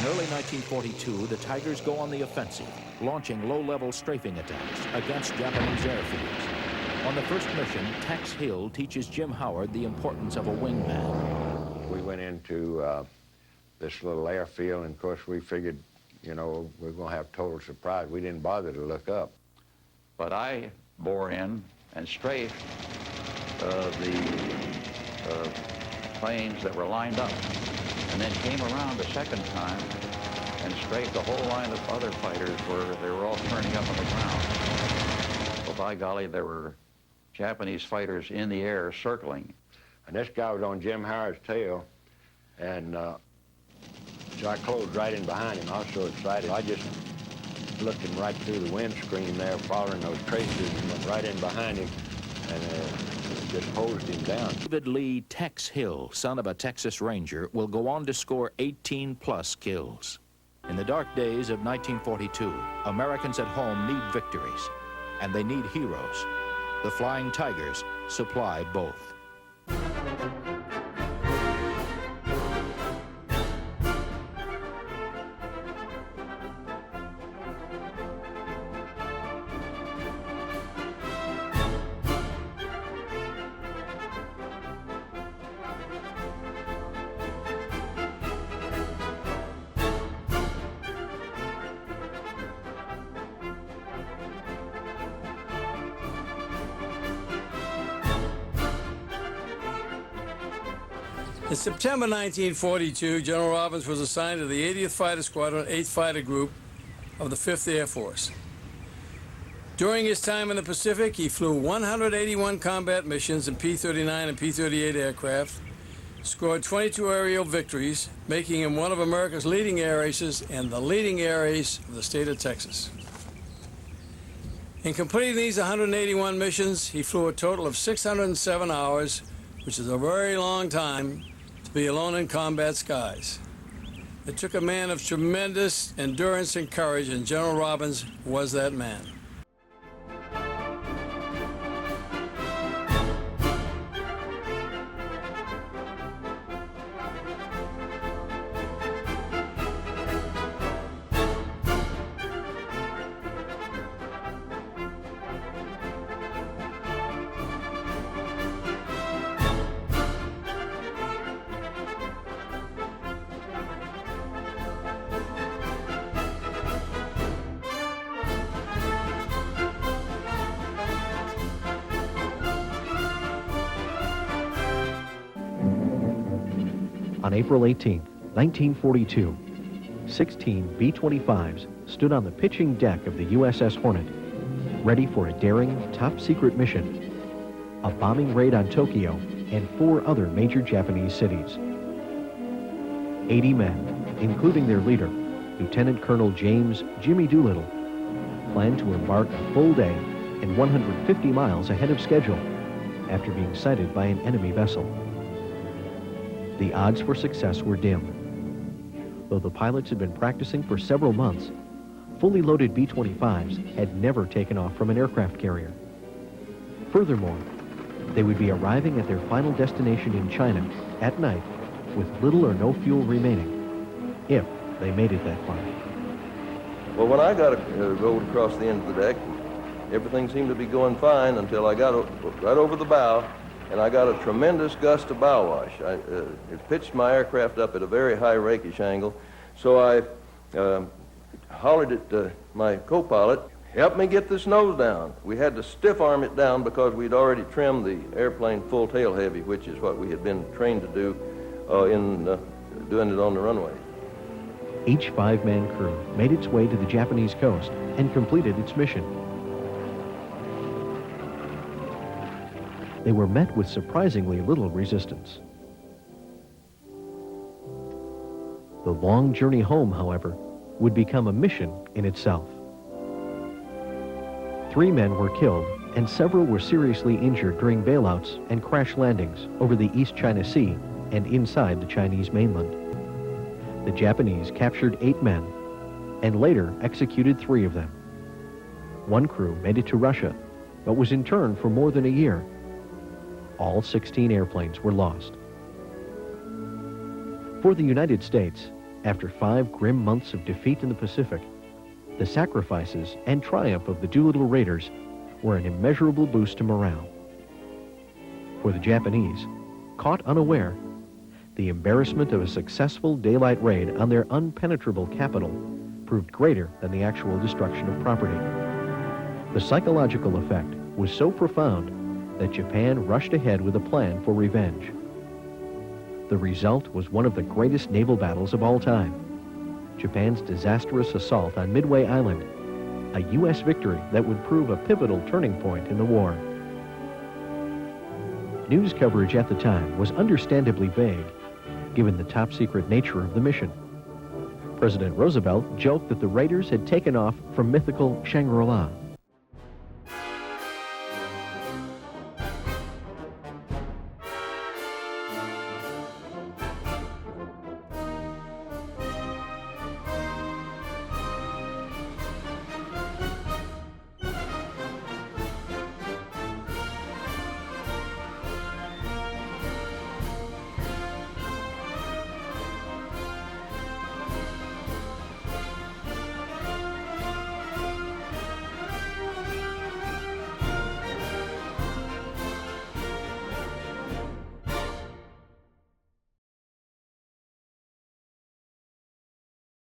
early 1942, the Tigers go on the offensive, launching low-level strafing attacks against Japanese airfields. On the first mission, Tex Hill teaches Jim Howard the importance of a wingman. We went into this little airfield, and of course we figured, you know, we're going to have total surprise. We didn't bother to look up. But I bore in and strafed the planes that were lined up, and then came around the second time and strafed a whole line of other fighters where they were all turning up on the ground. Well, by golly, there were Japanese fighters in the air circling. And this guy was on Jim Howard's tail, and so I closed right in behind him. I was so excited. I just looked him right through the windscreen there, following those traces, and went right in behind him and just hosed him down. David Lee Tex Hill, son of a Texas Ranger, will go on to score 18-plus kills. In the dark days of 1942, Americans at home need victories, and they need heroes. The Flying Tigers supply both. In September 1942, General Robbins was assigned to the 80th Fighter Squadron, 8th Fighter Group of the 5th Air Force. During his time in the Pacific, he flew 181 combat missions in P-39 and P-38 aircraft, scored 22 aerial victories, making him one of America's leading air aces and the leading air ace of the state of Texas. In completing these 181 missions, he flew a total of 607 hours, which is a very long time to be alone in combat skies. It took a man of tremendous endurance and courage, and General Robbins was that man. On April 18, 1942, 16 B-25s stood on the pitching deck of the USS Hornet, ready for a daring, top-secret mission, a bombing raid on Tokyo and 4 other major Japanese cities. 80 men, including their leader, Lieutenant Colonel James Jimmy Doolittle, planned to embark a full day and 150 miles ahead of schedule after being sighted by an enemy vessel. The odds for success were dim. Though the pilots had been practicing for several months, fully loaded B-25s had never taken off from an aircraft carrier. Furthermore, they would be arriving at their final destination in China at night with little or no fuel remaining, if they made it that far. Well, when I got rowed across the end of the deck, everything seemed to be going fine until I got right over the bow, and I got a tremendous gust of bow wash. It pitched my aircraft up at a very high rakish angle, so I hollered at my co-pilot, "Help me get this nose down." We had to stiff arm it down because we'd already trimmed the airplane full tail heavy, which is what we had been trained to do in doing it on the runway. Each 5-man crew made its way to the Japanese coast and completed its mission. They were met with surprisingly little resistance. The long journey home, however, would become a mission in itself. 3 men were killed and several were seriously injured during bailouts and crash landings over the East China Sea and inside the Chinese mainland. The Japanese captured 8 men and later executed 3 of them. 1 crew made it to Russia, but was interned for more than a year. All 16 airplanes were lost. For the United States, After 5 grim months of defeat in the Pacific, the sacrifices and triumph of the Doolittle Raiders were an immeasurable boost to morale. For the Japanese, caught unaware, the embarrassment of a successful daylight raid on their unpenetrable capital proved greater than the actual destruction of property. The psychological effect was so profound that Japan rushed ahead with a plan for revenge. The result was one of the greatest naval battles of all time, Japan's disastrous assault on Midway Island, a U.S. victory that would prove a pivotal turning point in the war. News coverage at the time was understandably vague, given the top-secret nature of the mission. President Roosevelt joked that the raiders had taken off from mythical Shangri-La,